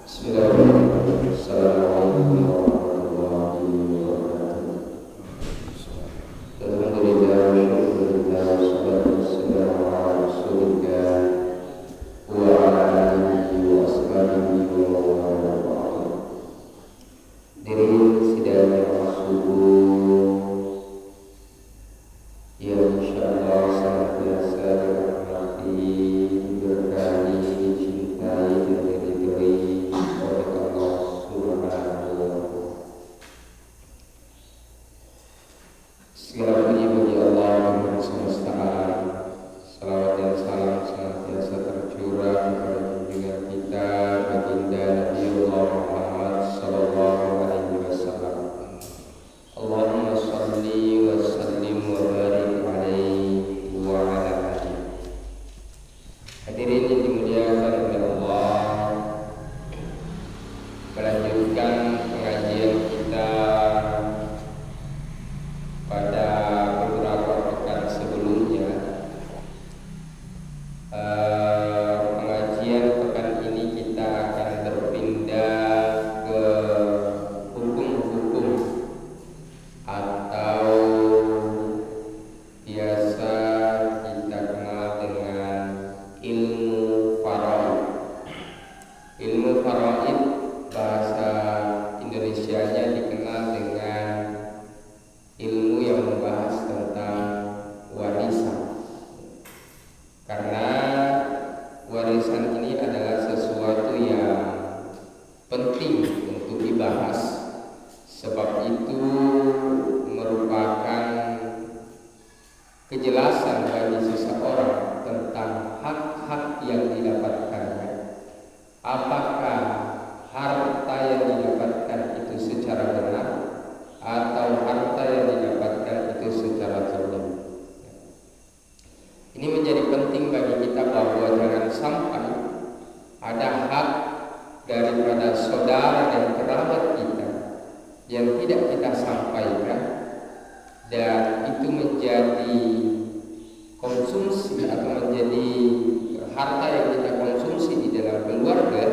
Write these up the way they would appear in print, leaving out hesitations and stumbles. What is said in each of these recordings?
Bismillahirrahmanirrahim. Assalamualaikum warahmatullahi wabarakatuh. Alhamdulillah, syukurillah, wassalatu wassalamu ala rasulillah wa ala alihi wa ashabihi wa mawala wa ba'd. Hadirin sidang subuh yang insyaallah sangat biasa dirahmati, diberkahi, dicintai dan diridhoi oleh Allah Subhanahu wa taala. Segala puji bagi Allah Tuhan semesta alam. Salawat dan salam senantiasa tercurah kepada junjungan kita baginda Nabiullah Muhammad sallallahu alaihi wasallam. Allahumma shalli wa sallim wa barik alaihi wa ala alihi. Hadirin yang dimuliakan oleh Allah, melanjutkan pengajian kita pada beberapa pekan sebelumnya. Pengajian pekan ini kita akan berpindah ke hukum-hukum atau biasa kita kenal dengan ilmu faraid. Ilmu faraid bahasa Indonesianya dikenal dengan ilmu yang membahas tentang warisan. Karena warisan ini adalah sesuatu yang penting untuk dibahas. Sebab itu merupakan kejelasan bagi seseorang tentang hak-hak yang didapatkannya. Apakah harta yang didapatkan itu secara benar atau harta yang didapatkan itu secara zalim. Ini menjadi penting bagi kita bahwa jangan sampai ada hak daripada saudara dan kerabat kita yang tidak kita sampaikan dan itu menjadi konsumsi atau menjadi harta yang kita konsumsi di dalam keluarga,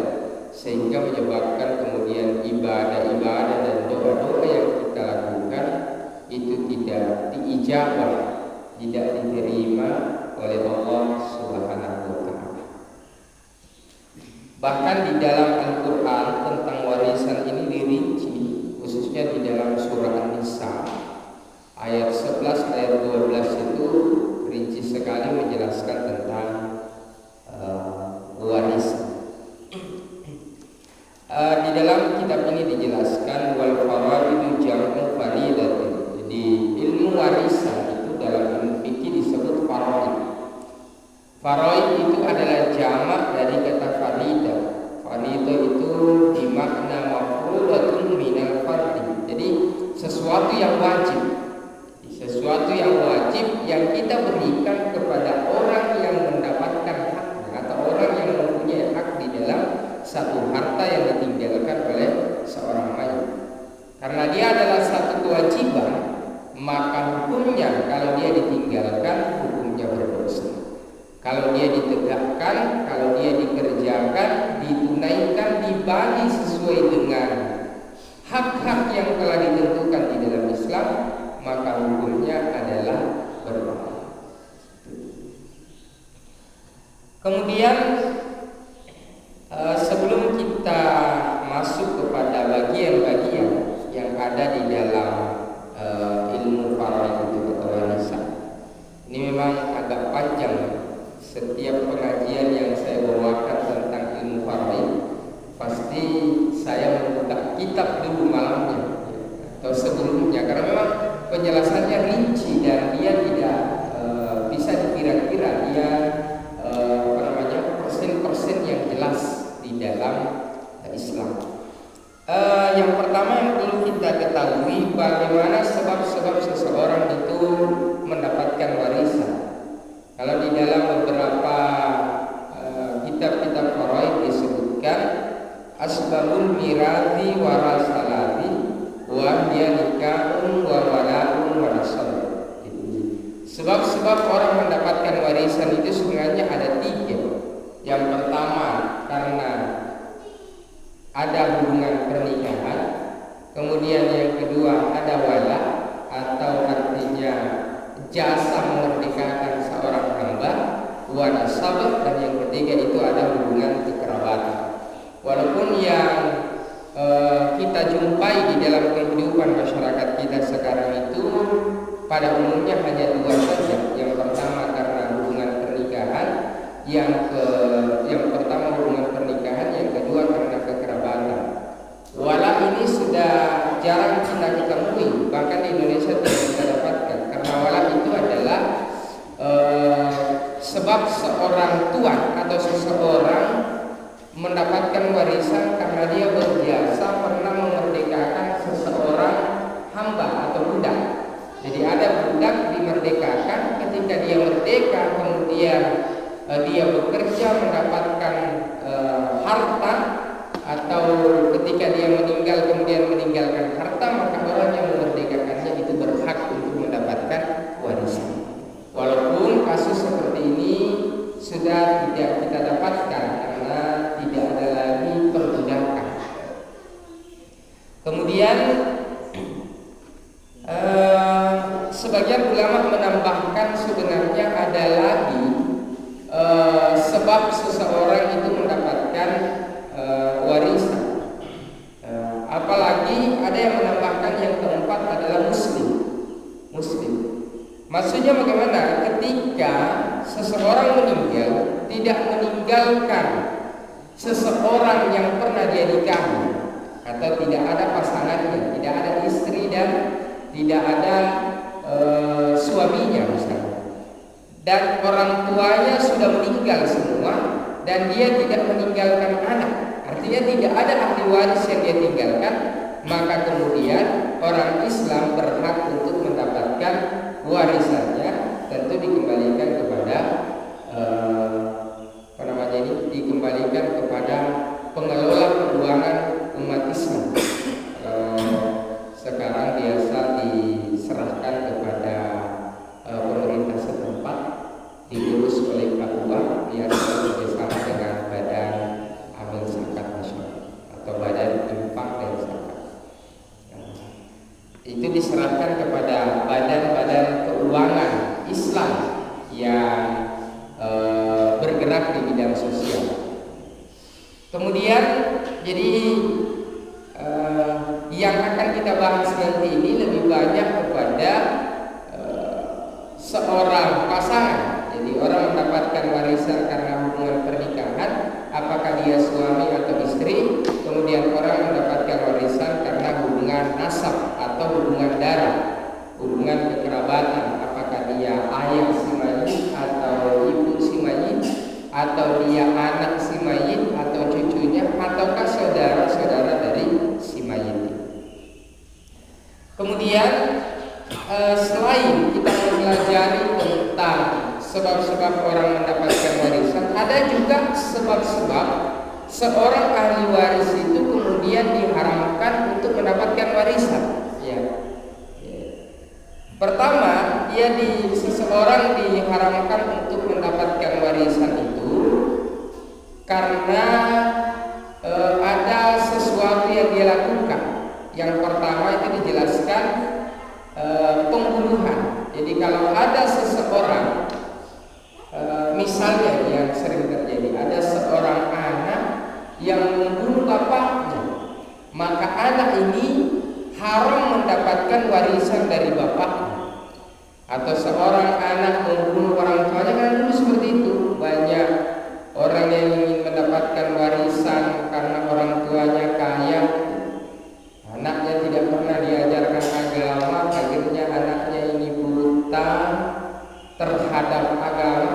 sehingga menyebabkan kemudian ibadah-ibadah dan doa-doa yang kita lakukan itu tidak diijabah, tidak diterima oleh Allah Subhanahu wa taala. Bahkan di dalam Al-Qur'an tentang warisan ini dirinci, khususnya di dalam surah An-Nisa ayat 11 ayat 12 itu rinci sekali menjelaskan tentang warisan. Di dalam kitab ini dijelaskan wal faraidu jam'u faridatin. Jadi ilmu warisan itu dalam ilmu fikih disebut faraid. Faraid itu adalah jamak dari kata farida. Farida itu dimakna mafrudatun minal fardi. Jadi sesuatu yang wajib. Sesuatu yang wajib yang kita berikan kepada orang yang mendapatkan haknya atau orang yang mempunyai hak di dalam satu harta yang ditinggalkan oleh seorang mayit. Karena dia adalah satu kewajiban, maka hukumnya kalau dia ditinggalkan hukumnya berdosa. Kalau dia ditegakkan, kalau dia dikerjakan, ditunaikan, dibagi sesuai dengan hak-hak yang telah ditentukan di dalam Islam, maka hukumnya adalah berdosa. Kemudian sebelum kita masuk kepada bagian-bagian yang ada di dalam ilmu faraid itu atau warisan, ini memang agak panjang. Setiap pengajian yang saya bawakan tentang ilmu faraid, pasti saya membuka kitab dulu malamnya atau sebelumnya, karena memang penjelasannya rinci dan dia tidak bisa dikira-kira, dia persen-persen yang jelas di dalam Islam. Yang pertama yang perlu kita ketahui, bagaimana sebab-sebab seseorang itu mendapatkan warisan. Kalau di dalam beberapa kitab-kitab faraid disebutkan asbabul mirathi warasalati wa hiya nikahun wa wala'un wa nasab. Sebab-sebab orang mendapatkan warisan itu sebenarnya ada tiga. Yang pertama karena ada hubungan pernikahan. Kemudian yang kedua ada wala atau artinya jasa memerdekakan seorang hamba, wanasabah, dan yang ketiga itu ada hubungan kekerabatan. Walaupun yang kita jumpai di dalam kehidupan masyarakat kita sekarang itu pada umumnya hanya dua saja. Yang pertama karena hubungan pernikahan, yang pertama hubungan pernikahan, yang kedua karena kekerabatan. Wala ini sudah jarang kita temui, bahkan di Indonesia tidak kita dapatkan, karena wala itu adalah sebab seorang tuan atau seseorang mendapatkan warisan karena dia berjasa pernah memerdekakan seseorang hamba atau budak. Jadi ada budak dimerdekakan, ketika dia merdeka kemudian dia bekerja mendapatkan harta, atau ketika dia meninggal kemudian meninggalkan harta, maka orang yang memerdekakannya itu berhak untuk mendapatkan warisan. Walaupun kasus seperti ini sudah tidak kita dapatkan karena tidak ada lagi perbudakan. Kemudian sebagian ulama menambahkan sebenarnya ada lagi sebab seseorang itu mendapatkan warisan. Apalagi ada yang menambahkan yang keempat adalah muslim. Maksudnya bagaimana? Ketika seseorang meninggal, tidak meninggalkan seseorang yang pernah dia nikahi, atau tidak ada pasangannya, tidak ada istri dan tidak ada suaminya misalnya, dan orang tuanya sudah meninggal semua dan dia tidak meninggalkan anak, artinya tidak ada ahli waris yang dia tinggalkan, maka kemudian orang Islam berhak untuk mendapatkan warisannya, tentu dikembalikan kepada dikembalikan kepada pengelola keuangan umat Islam. Sekarang biasa diserahkan kepada pemerintah setempat, diurus oleh KUA, biasa bersama dengan Badan Amil Zakat Nasional atau Badan Infak dan Zakat. Itu diserahkan kepada badan-badan keuangan Islam yang bergerak di bidang sosial. Kemudian jadi yang akan kita bahas nanti ini lebih banyak kepada seorang pasangan. Jadi orang mendapatkan warisan karena hubungan pernikahan, apakah dia suami atau istri. Kemudian orang mendapatkan warisan karena hubungan nasab atau hubungan darah, hubungan kekerabatan, apakah dia ayah si mayit atau ibu si mayit, atau dia anak si mayit atau cucunya, ataukah saudara-saudara dari si mayit. Kemudian selain kita mempelajari tentang sebab-sebab orang mendapatkan warisan, ada juga sebab-sebab seorang ahli waris itu kemudian diharamkan untuk mendapatkan warisan. Pertama, seseorang diharamkan untuk mendapatkan warisan itu karena ada sesuatu yang dia lakukan. Yang pertama itu dijelaskan pembunuhan. Jadi kalau ada seseorang, misalnya yang sering terjadi, ada seorang anak yang membunuh bapaknya, maka anak ini haram mendapatkan warisan dari bapaknya. Atau seorang anak membunuh orang tuanya, kan dulu seperti itu. Banyak orang yang ingin mendapatkan warisan karena orang tuanya kaya, anaknya tidak pernah diajarkan agama, akhirnya anaknya ini buta terhadap agama,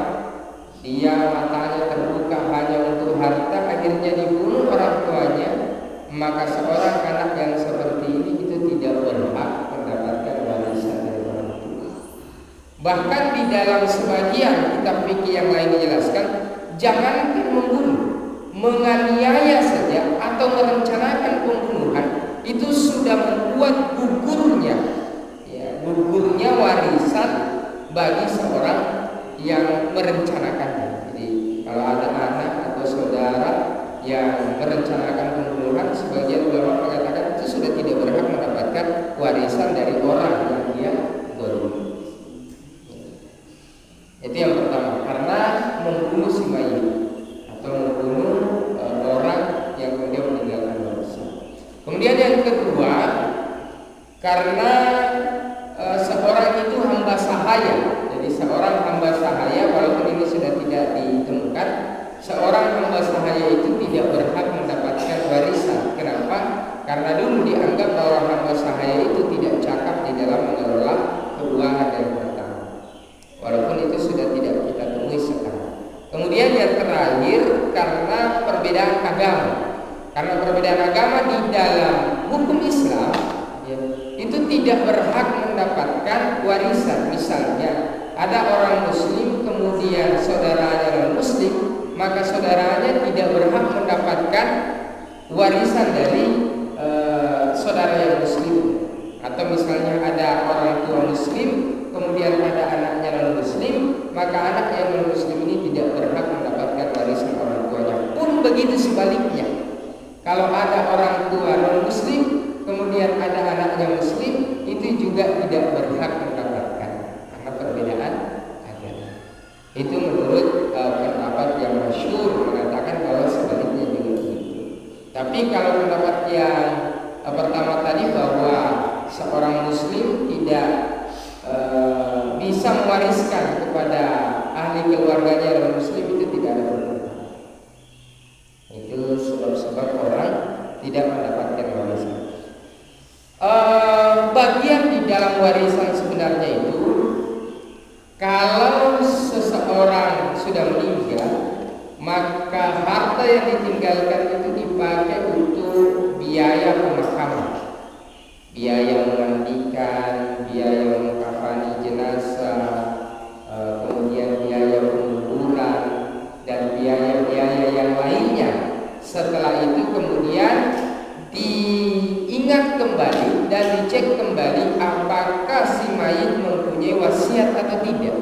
dia matanya terbuka hanya untuk harta, akhirnya dibunuh orang tuanya. Maka seorang anak yang seperti ini itu tidak berhak mendapatkan warisan dari orang tua. Bahkan di dalam sebagian kitab fikih yang lain dijelaskan, jangankan membunuh, menganiaya saja atau merencanakan pembunuhan itu sudah membuat gugurnya warisan bagi seorang yang merencanakannya. Jadi kalau ada anak atau saudara yang merencanakan pembunuhan, Karena seorang itu hamba sahaya. Jadi seorang hamba sahaya, walaupun ini sudah tidak ditemukan, seorang hamba sahaya itu tidak berhak mendapatkan warisan. Kenapa? Karena dulu dianggap bahwa hamba sahaya itu tidak cakap di dalam mengelola keuangan dan harta. Walaupun itu sudah tidak kita temui sekarang. Kemudian yang terakhir, karena perbedaan agama. Karena perbedaan agama di dalam hukum Islam, ya, itu tidak berhak mendapatkan warisan. Misalnya ada orang muslim kemudian saudaranya non muslim, maka saudaranya tidak berhak mendapatkan warisan dari saudara yang muslim. Atau misalnya ada orang tua muslim kemudian ada anaknya non muslim, maka anak yang non muslim ini tidak berhak mendapatkan warisan orang tuanya. Pun begitu sebaliknya, kalau ada orang tua non muslim kemudian ada anaknya muslim, itu juga tidak berhak mendapatkan karena perbedaan agama. Itu menurut pendapat yang masyhur mengatakan kalau sebaliknya juga begitu. Tapi kalau pendapat yang pertama tadi bahwa seorang muslim tidak bisa mewariskan kepada ahli keluarganya yang muslim, itu tidak ada pertentangan. Itu sebab-sebab orang tidak mendapatkan warisan. Bagian di dalam warisan sebenarnya itu, kalau seseorang sudah meninggal, maka harta yang ditinggalkan itu dipakai untuk biaya pemakaman, biaya memandikan, biaya mengkafani jenazah, kemudian biaya penguburan dan biaya-biaya yang lainnya. Setelah itu kemudian diingat kembali dan dicek kembali apakah si mayit mempunyai wasiat atau tidak.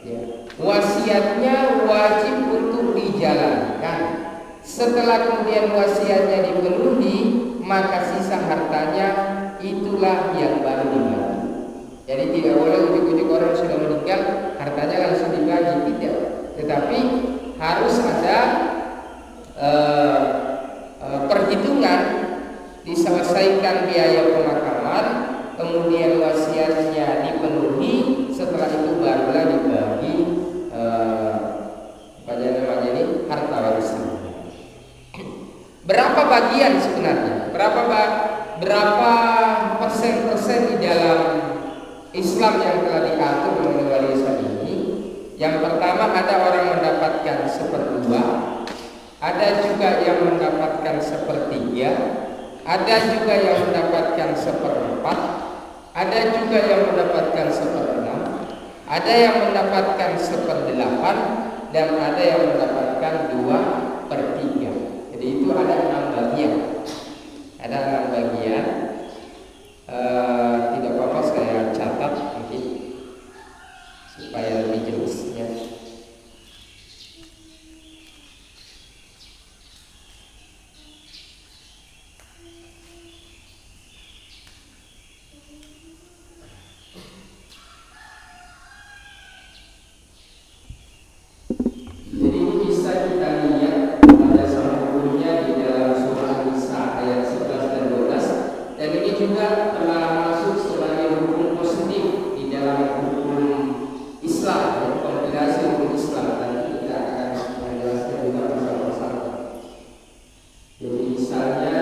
Ya. Wasiatnya wajib untuk dijalankan. Setelah kemudian wasiatnya dipenuhi, maka sisa hartanya itulah yang baru dibagi. Jadi tidak boleh ujuk-ujuk orang sudah meninggal hartanya langsung dibagi, tidak. Tetapi harus ada perhitungan, diselesaikan biaya pemakaman, kemudian wasiatnya dipenuhi, setelah itu barulah dibagi harta warisan. Berapa bagian sebenarnya? Berapa persen di dalam Islam yang telah diatur mengenai warisan ini? Yang pertama, ada orang mendapatkan 1/2, ada juga yang mendapatkan 1/3, ada juga yang mendapatkan 1/4, ada juga yang mendapatkan 1/6, ada yang mendapatkan 1/8, dan ada yang mendapatkan 2/3. Jadi itu ada 6 bagian. Ada 6 bagian. Tidak apa-apa saya catat mungkin supaya lebih jelas ya. Jadi ini bisa kita lihat pada sambungannya di dalam surah Nisa ayat 11 dan 12, dan ini juga telah masuk sebagai hukum positif di dalam hukum Islam, ya, kompilasi hukum Islam. Nanti kita akan menjelaskan juga bersama-sama. Jadi misalnya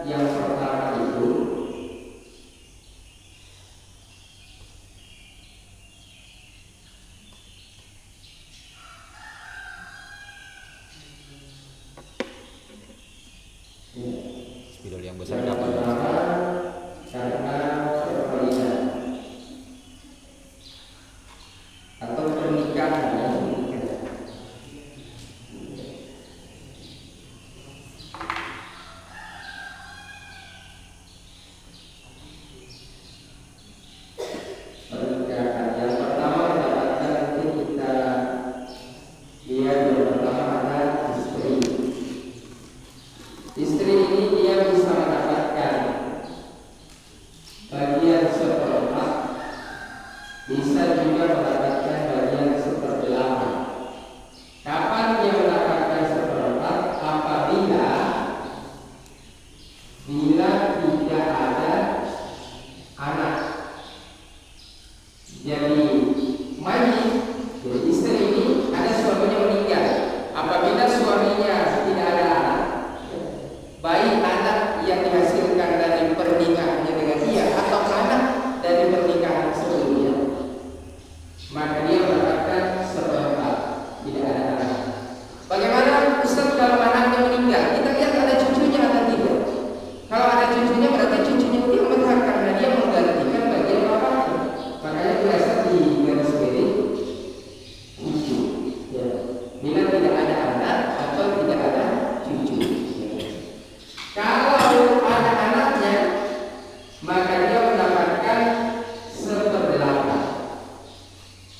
yang pertama itu spidol yang besar dapat karena perkawinan atau pernikahan ya. Pernikahan yang pertama mendapatkan nanti kita lihat yang pertama ada istri. Istri ini dia bisa mendapatkan baik anak yang dihasilkan dari pernikahannya dengan dia atau anak dari pernikahan sebelumnya, maka dia mendapatkan seperempat, tidak ada anak. Bagaimana Ustaz kalau anaknya meninggal? Kita lihat ada cucunya atau tidak? Kalau ada cucunya berarti cucunya dia berhak karena dia menggantikan bagian bapaknya. Makanya biasa di garis miring cucu. Ya. Bila tidak ada anak atau tidak ada cucu. Kalau ada anaknya, maka dia mendapatkan seperdelapan.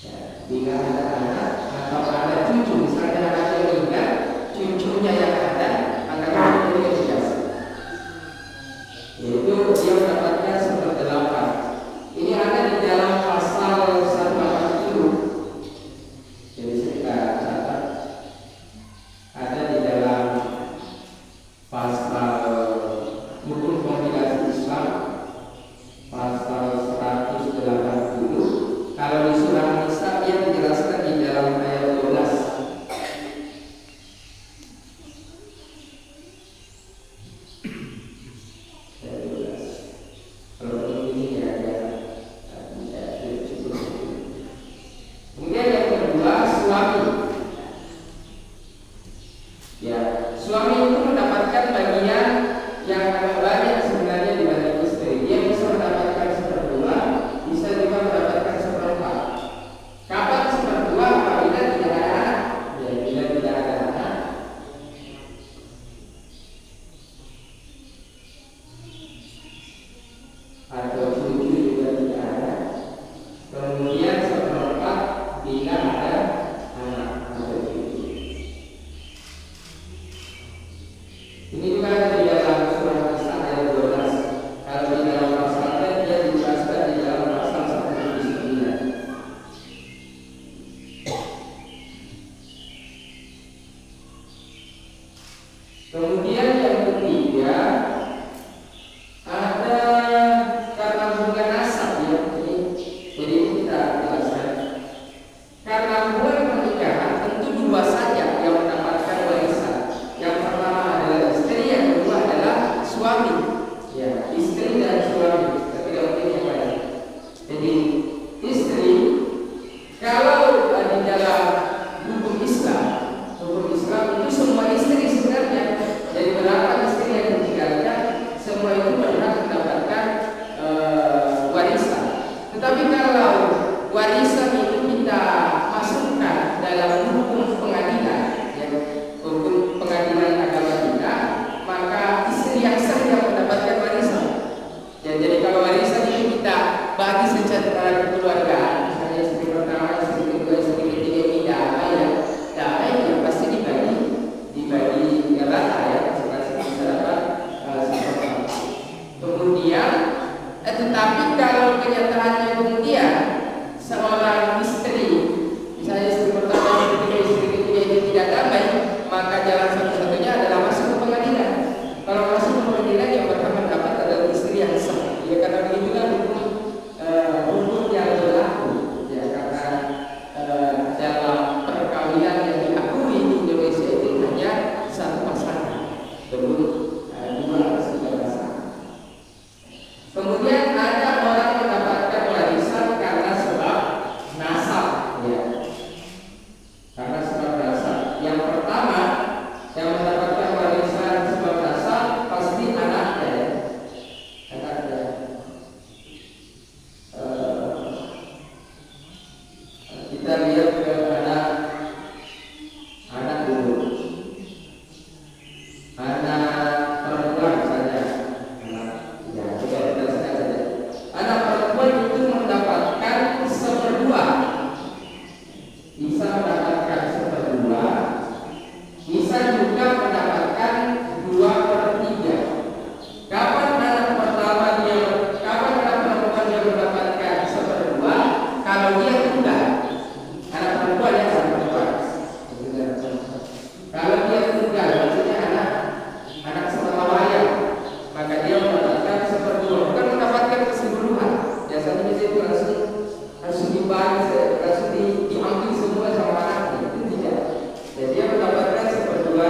Ya. Bila ada anak atau ada cucu, misalnya anaknya meninggal, cucunya yang ada, maka dia dikasih. Yaitu dia mendapatkan seperdelapan. Ini ada di dalam pasal 140. Jadi kita catat ada di dalam pasal hukum kompilasi Islam pasal 180. Kalau di surah Nisa dia dijelaskan di dalam ayat 12. Kemudian yang kedua, suami. Ya, suami itu mendapatkan bagian yang agak banyak sebenarnya dibanding istri. Dia bisa mendapatkan seperdua, bisa juga mendapatkan seperempat. Kapan seperdua? Apabila tidak ada anak. Ya, bila tidak ada anak. Atau cucu juga tidak ada. Kemudian seperempat bila ada anak atau cucu. Ini juga ada di dalam surah Nisa ayat 12. Kalau di dalam pasalnya dia dijelaskan di dalam pasal 109. Kemudian yang ketiga ada karena hubungan nasab ya. Jadi kita jelaskan karena hubungan pernikahan tentu dua saja yang mendapatkan warisan. Yang pertama adalah istri, yang kedua adalah suami. Ya, istri dan suami. Tapi tidak mungkin yang lain. Jadi istri kalau di dalam hukum Islam itu semua istri sebenarnya. Jadi berapa istri yang ditinggalkan, semua itu berhak mendapatkan warisan. Tetapi kalau warisan itu kita masukkan dalam hukum pengadilan, ya, hukum pengadilan agama kita, maka istri yang sah yang mendapatkan warisan. Ya, jadi kalau warisan itu kita bagi secara keluarga, misalnya istri pertama, istri kedua, istri ketiga ini damai ya pasti dibagi rata ya, masing-masing bisa dapat seperempat. Kemudian tetapi kalau kenyataannya kemudian seorang istri, misalnya istri pertama, istri ketiga itu tidak damai, maka jalan satu-satunya adalah masuk ke pengadilan. Kalau masuk ke pengadilan yang berhak mendapat adalah istri yang sah. Ya, karena begitulah hukum yang berlaku. Ya, karena dalam perkawinan yang diakui di Indonesia itu hanya satu pasangan, belum dua atau tiga pasangan. Kemudian ada orang mendapatkan warisan karena sebab nasab, ya. Karena sebab nasab. Yang pertama yang mendapatkan warisan sebab nasab pasti anaknya, ya. Anaknya. Kita lihat ke anak dulu. Anak perempuan saja. Ya, kita jelaskan saja. Anak perempuan itu mendapatkan seperdua, bisa mendapatkan seperdua, bisa juga mendapatkan 2/3. Kapan anak perempuan dia mendapatkan seperdua? Kalau dia tunggal, anak perempuan yang perempuan. Kalau dia tunggal, maksudnya anak setelah wayang, maka dia mendapatkan seperdua, bukan mendapatkan keseluruhan. Biasanya itu langsung dibagi, langsung diambil semua sama anaknya. Itu tidak. Jadi dia mendapatkan seperdua.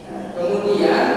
Nah, kemudian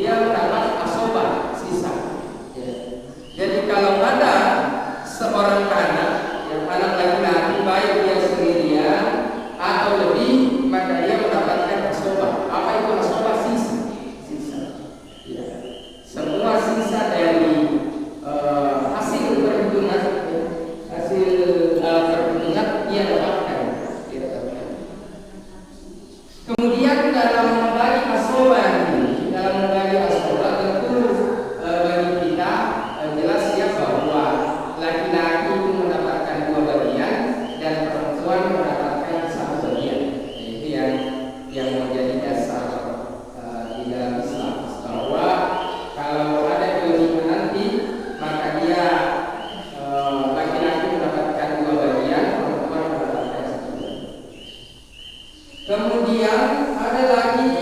dia mendapat asobah sisa. Ya. Jadi kalau ada seorang anak, yang anak laki-laki baik dia sendirian atau lebih, maka dia mendapatkan asobah. Apa itu asobah? Sisa. Ya. Semua sisa dari hasil perhitungan, dia dapatkan. Kemudian dalam membagi asobah ini, tentu bagi kita jelas ya bahwa laki-laki itu mendapatkan 2 bagian dan perempuan mendapatkan 1 bagian. Itu yang menjadi dasar di dalam Islam, bahwa kalau ada kelebihan nanti maka dia laki-laki mendapatkan 2 bagian, perempuan mendapatkan 1 bagian. Kemudian ada lagi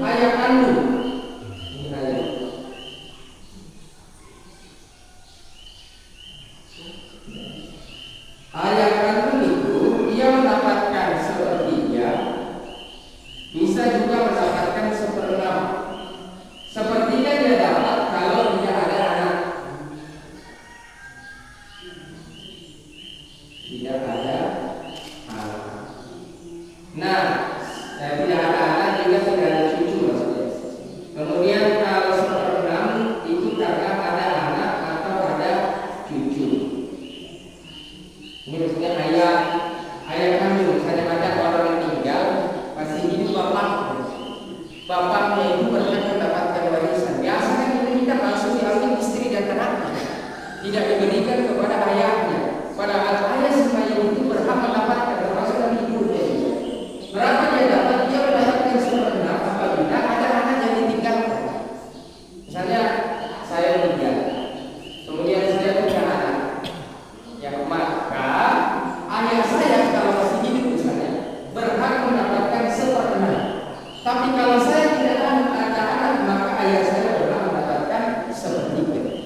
ayah kandung. Ini ayah kandung itu dia mendapatkan 1/3, bisa juga mendapatkan 1/6. 1/3 dia dapat kalau dia ada anak. Tidak ada anak. Nah, tidak ada anak juga tidak ada cucu maksudnya. Kemudian kalau 1/6 itu karena ada anak atau ada cucu. Ini maksudnya ayah kandung. Misalnya ada orang meninggal masih hidup bapaknya itu berhak mendapatkan warisan. Biasanya kita langsung diambil istri dan anaknya, tidak diberikan kepada ayahnya. Padahal ayah semuanya itu berhak mendapatkan, termasuk dari ibunya. Berapa dia dapat? Dia mendapatkan 1/6 apabila ada anak yang ditinggalkan. Misalnya saya meninggal, kemudian saya punya anak, ya maka ayah saya kalau masih hidup misalnya berhak mendapatkan 1/6. Tapi kalau saya tidak ada anak, maka ayah saya berhak mendapatkan 1/3.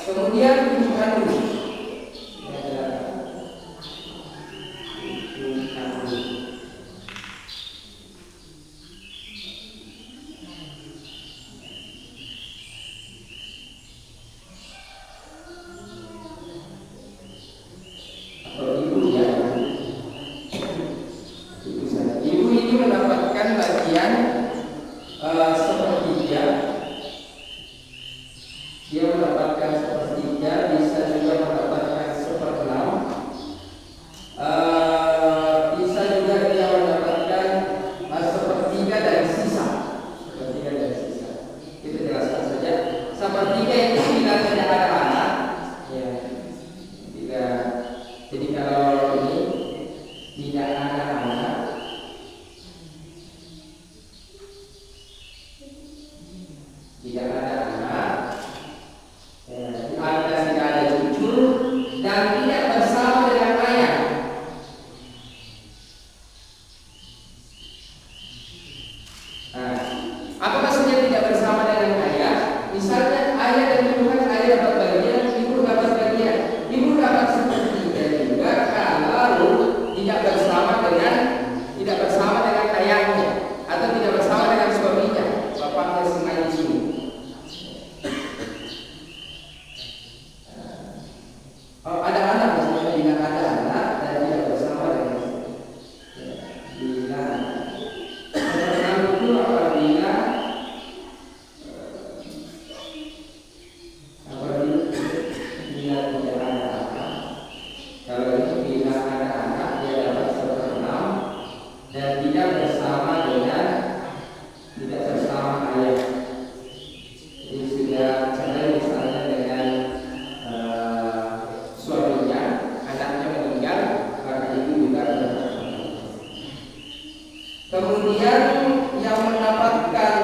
Kemudian ibu kandung. Ibu ini mendapatkan bagian 1/3. Dia mendapatkan 1/3, bisa juga mendapatkan 1/6. Bisa juga dia mendapatkan 1/3 dari sisa. 1/3 dari sisa. Kita jelaskan saja. 1/3 itu bila tidak ada anak. Ya. Jadi kalau ini tidak ada anak, tidak ada cucu dan tidak bersama dengan ayah. Nah, apa maksudnya tidak bersama dengan ayah? Misalnya ayah dan ibu kan, ayah dapat bagian, ibu dapat bagian, ibu dapat 1/3 juga kalau tidak bersama dengan ayahnya atau tidak bersama dengan suaminya, bapaknya semuanya di sini. Ada anak misalnya, bila ada anak dan tidak bersama dengan bila itu apabila tidak ada anak. Kalau itu bila ada anak dia dapat 1/6 dan tidak bersama ayah. Jadi sudah cerai misalnya dengan suaminya, anaknya meninggal, maka itu juga dapat. Kemudian yang mendapatkan,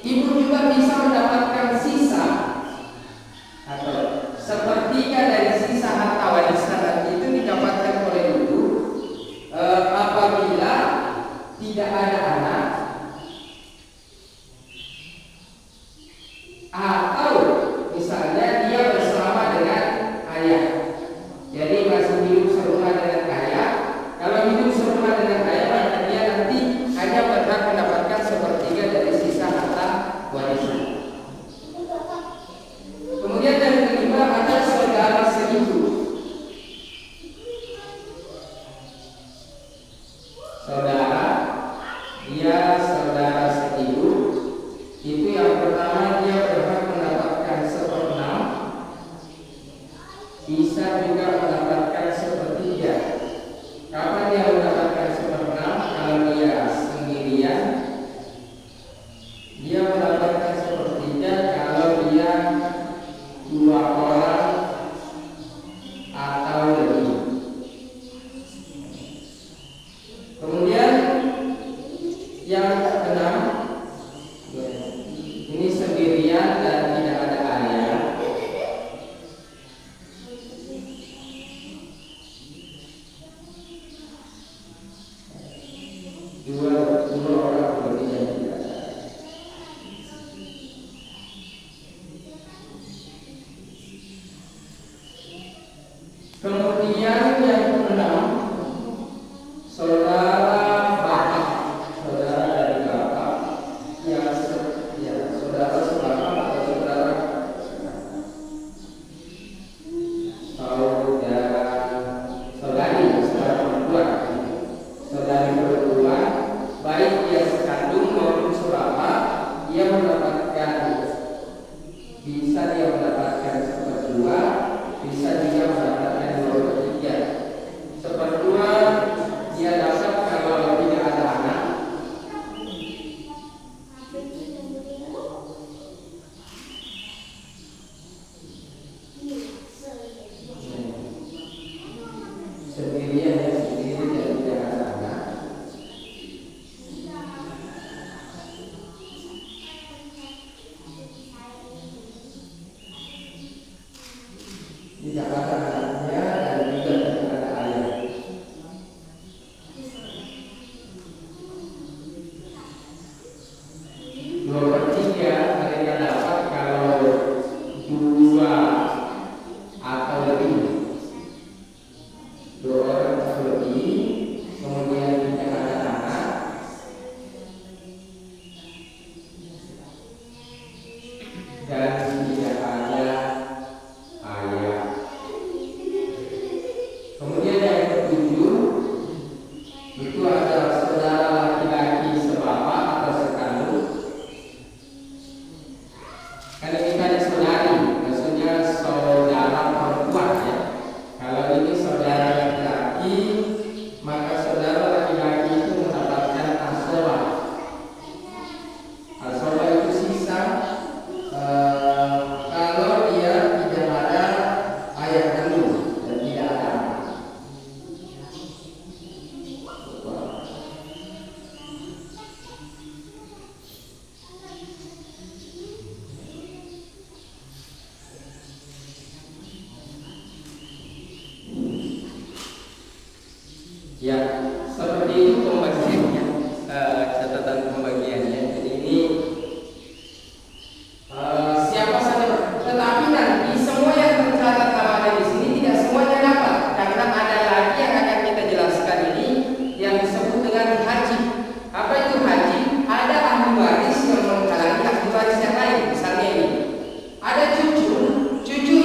ibu juga bisa mendapatkan sisa atau 1/3 dari sisa harta warisan itu didapatkan oleh ibu apabila tidak ada anak atau misalnya dia bersama dengan ayah. Jadi masih hidup serumah dengan ayah. Kalau hidup serumah dengan ayah, maka dia nanti hanya berhak saudara sehidup, itu yang pertama dia berhak mendapatkan 1/6, bisa juga mendapatkan 1/3. Kapan dia mendapatkan 1/6? Kalau dia sendirian, dia mendapatkan 1/3. Kalau dia 2 orang atau lebih. Kemudian yang keenam, ini sendirian dan tidak ada ayah. Dua orang lebih yang tidak ada. Kemudian yang keenam, saudara bapak, saudara dari bapak yang saudara sebapak atau saudara saudari perempuan, saudari perempuan, baik dia sekandung maupun sebapak, dia mendapatkan 1/2, bisa juga mendapatkan 2/3. 1/2 dia dapat kalau tidak ada anak. Sendirian ya, sendiri dan tidak ada anak. Tidak ada anaknya dan juga tidak ada ayah. Dua per tiga mereka dapat kalau 2 atau lebih. 2 orang atau lebih, kemudian tidak ada anak, dan tidak ada ayah. Kemudian yang ketujuh, itu ada saudara laki-laki sebapak atau sekandung. Kan ini tadi saudari, maksudnya saudara perempuan ya. Kalau ini saudara laki-laki, maka saudara laki-laki itu mendapatkan asoba. Asoba itu sisa kalau dia tidak ada ayah kandung dan tidak ada anak. Ya, seperti itu pembagiannya, catatan pembagiannya. Jadi ini siapa saja, tetapi nanti semua yang tercatat namanya di sini tidak semuanya dapat, karena ada lagi yang akan kita jelaskan ini yang disebut dengan haji. Apa itu haji? Ada ahli waris yang menghalangi ahli waris yang lain. Misalnya ini, ada cucu itu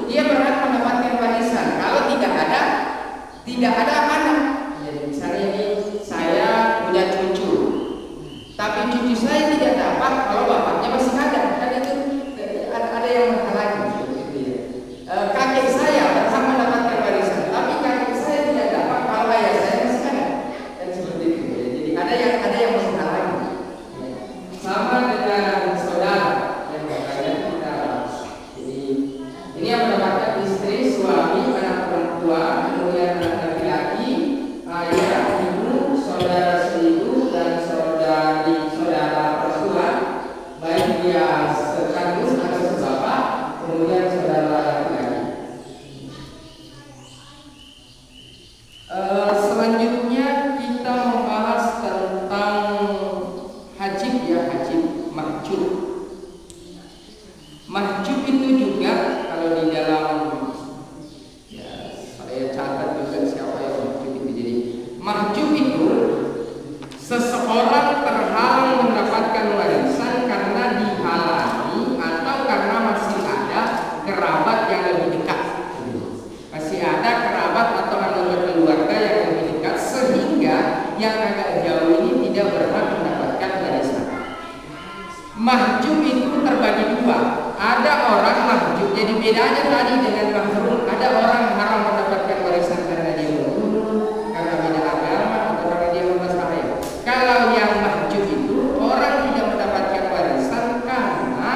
dia berhak mendapatkan warisan. Kalau tidak ada anak. Jadi misalnya ini saya punya cucu, tapi cucu saya tidak dapat kalau bapaknya masih ada. Kan itu ada yang menghalangi. Gitu ya. Kakek saya berhak mendapatkan warisan, tapi kakek saya tidak dapat kalau ayah saya masih ada. Dan seperti itu. Jadi ada yang menghalangi. Sama dengan saudara yang makanya kita. Jadi ini yang mendapatkan istri, suami, anak perempuan, kemudian anak laki-laki, ayah, ibu, saudara sehidup dan saudara perempuan, baik dia sekandung atau sebapak, kemudian saudara laki-laki. Selanjutnya kita membahas tentang hajib ya, hajib mahjub. Mahjub itu juga kalau di dalam ya, saya catat juga siapa yang mahjub itu. Jadi mahjub itu seseorang terhalang mendapatkan warisan karena dihalangi atau karena masih ada kerabat yang lebih dekat. Masih ada kerabat atau anggota keluarga yang lebih dekat sehingga yang agak jauh ini tidak berhak mendapatkan mahjub itu terbagi dua. Ada orang mahjub, jadi bedanya tadi dengan mahrum. Ada orang haram mendapatkan warisan karena dia membunuh, karena beda agama, atau karena dia berbahaya. Kalau yang mahjub itu orang tidak mendapatkan warisan karena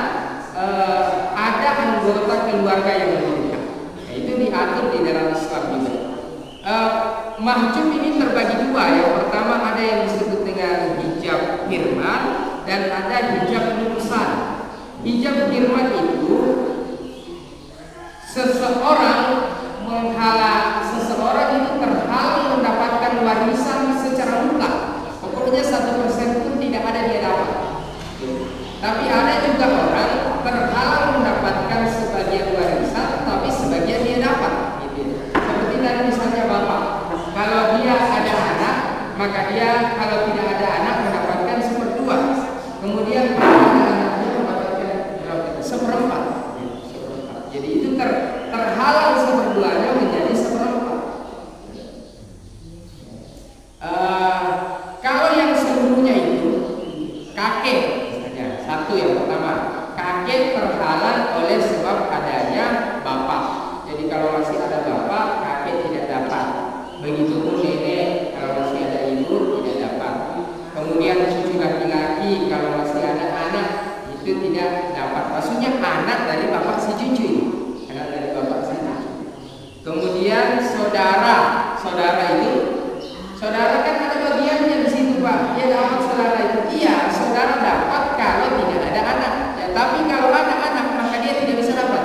ada anggota keluarga yang lebih dekat. Nah, itu diatur di dalam Islam juga. Mahjub ini terbagi dua. Yang pertama ada yang disebut dengan hijab hirman dan ada hijab nuqsan. Hijab hirman itu seseorang itu terhalang mendapatkan warisan secara mutlak. Pokoknya 1% pun tidak ada dia dapat. Tapi ada juga orang terhalang mendapatkan sebagian warisan, tapi sebagian dia dapat. Seperti tadi misalnya bapak, kalau dia ada anak, maka dia kalau tidak ada anak mendapatkan 1/2. Kemudian kalau ada anaknya mendapatkan seperempat. Jadi itu terhalang 1/2-nya menjadi 1/4. Kalau yang seluruhnya itu kakek, misalnya satu yang pertama, kakek terhalang oleh sebab adanya bapak. Jadi kalau masih ada bapak, kakek tidak dapat. Begitupun nenek, kalau masih ada ibu tidak dapat. Kemudian cucu laki-laki, kalau masih ada anak itu tidak dapat. Maksudnya anak dari bapak si cucu, anak dari bapak si cucu. Kemudian saudara itu, saudara kan ada bagiannya di situ pak. Dia dapat saudara itu. Iya, saudara dapat kalau tidak ada anak. Ya, tapi kalau ada anak maka dia tidak bisa dapat.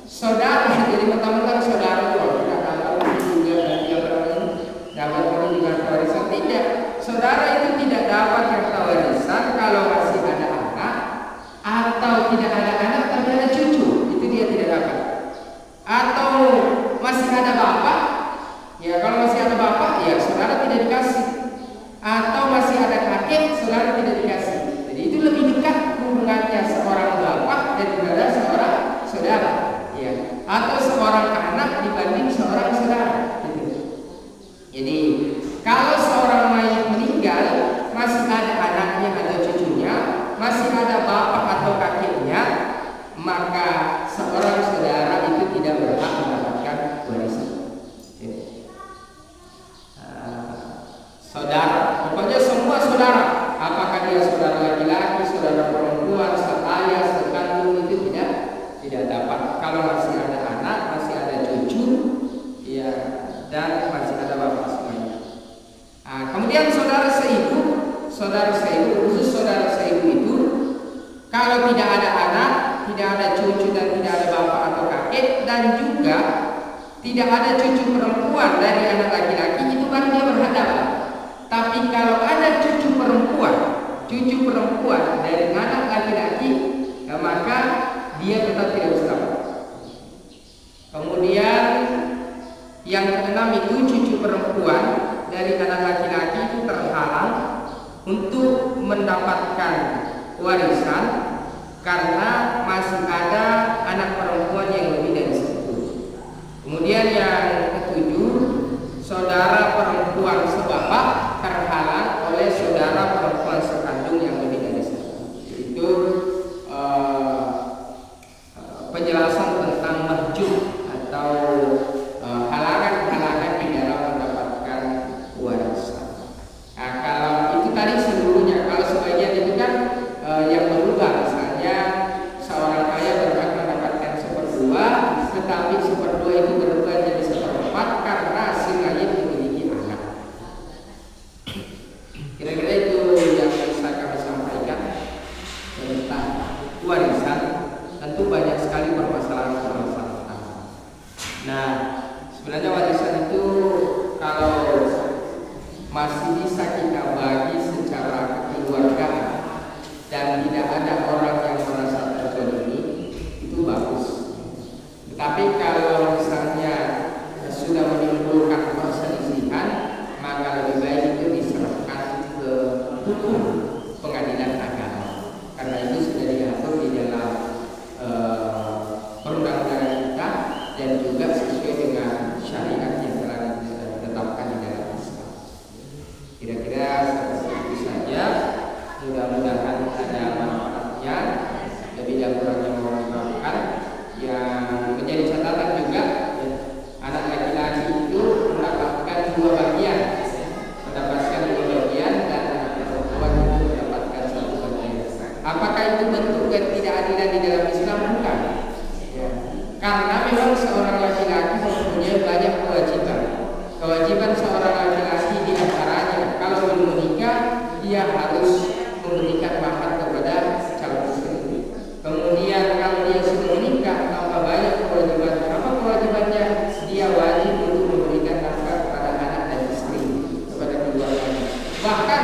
Saudara, jadi mentang-mentang saudara itu tidak dapat juga dan dia dapat juga warisan, tidak. Saudara itu tidak dapat harta warisan kalau masih ada anak atau tidak ada anak tapi ada cucu, itu dia tidak dapat. Atau masih ada bapak, ya kalau masih ada bapak ya saudara tidak dikasih. Atau masih ada kakek, saudara tidak dikasih. Jadi itu lebih dekat hubungannya seorang bapak daripada seorang saudara. Atau seorang anak dibanding seorang saudara. Jadi kalau seorang mayat meninggal masih ada anaknya atau cucunya, masih ada bapak atau kakeknya, maka seorang saudara itu tidak berhak mendapatkan warisan. Saudara, pokoknya semua saudara, apakah dia saudara laki-laki, saudara perempuan, seayah, sekandung, itu tidak dapat. Kalau masih ada anak, masih ada cucu, ya, dan masih ada bapak semuanya. Kemudian saudara seibu, khusus saudara seibu itu, kalau tidak ada anak, tidak ada cucu dan tidak ada bapak atau kakek, dan juga tidak ada cucu perempuan dari anak laki-laki, itu baru dia berhak dapat. Tapi kalau ada cucu perempuan dari anak laki-laki, ya, maka dia tetap tidak bisa dapat. Kemudian yang keenam itu cucu perempuan dari anak laki-laki itu terhalang untuk mendapatkan warisan karena masih ada anak perempuan yang lebih dari 1. Kemudian yang ketujuh, saudara perempuan sebapak terhalang oleh saudara perempuan sekandung yang lebih dari 1. Itu penjelasan tentang mahjub atau halangan-halangan di dalam mendapatkan warisan. Nah, kalau itu tadi seluruhnya. Kalau sebagian itu kan yang berubah. Misalnya seorang kaya berhak mendapatkan 1/2, tetapi 1/2 itu berubah jadi 1/4 karena si kaya memiliki anak. Kira-kira itu yang bisa kami sampaikan tentang warisan. Tentu banyak sekali permasalahan-permasalahan. Nah, sebenarnya warisan itu kalau masih bisa kita bagi secara kekeluargaan dan tidak ada orang yang merasa terzalimi, itu bagus. Tetapi kalau misalnya sudah menimbulkan perselisihan, maka lebih baik itu diserahkan ke hukum pengadilan agama. Karena itu sudah diatur di dalam perundang-undangan kita dan juga sesuai dengan syariat yang telah ditetapkan di dalam Islam. Kira-kira seperti itu saja. Mudah-mudahan ada manfaatnya. itu bentuk ketidakadilan di dalam Islam? Bukan. Ya. Karena memang seorang laki-laki mempunyai banyak kewajiban. Kewajiban seorang laki-laki di antaranya kalau belum menikah dia harus memberikan mahar kepada calon istri. Kemudian kalau dia sudah menikah, tambah banyak kewajiban. Apa kewajibannya? Dia wajib untuk memberikan nafkah kepada anak dan istri, kepada keluarganya. Bahkan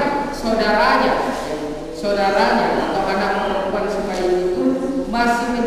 saudaranya atau anak perempuan sekali itu masih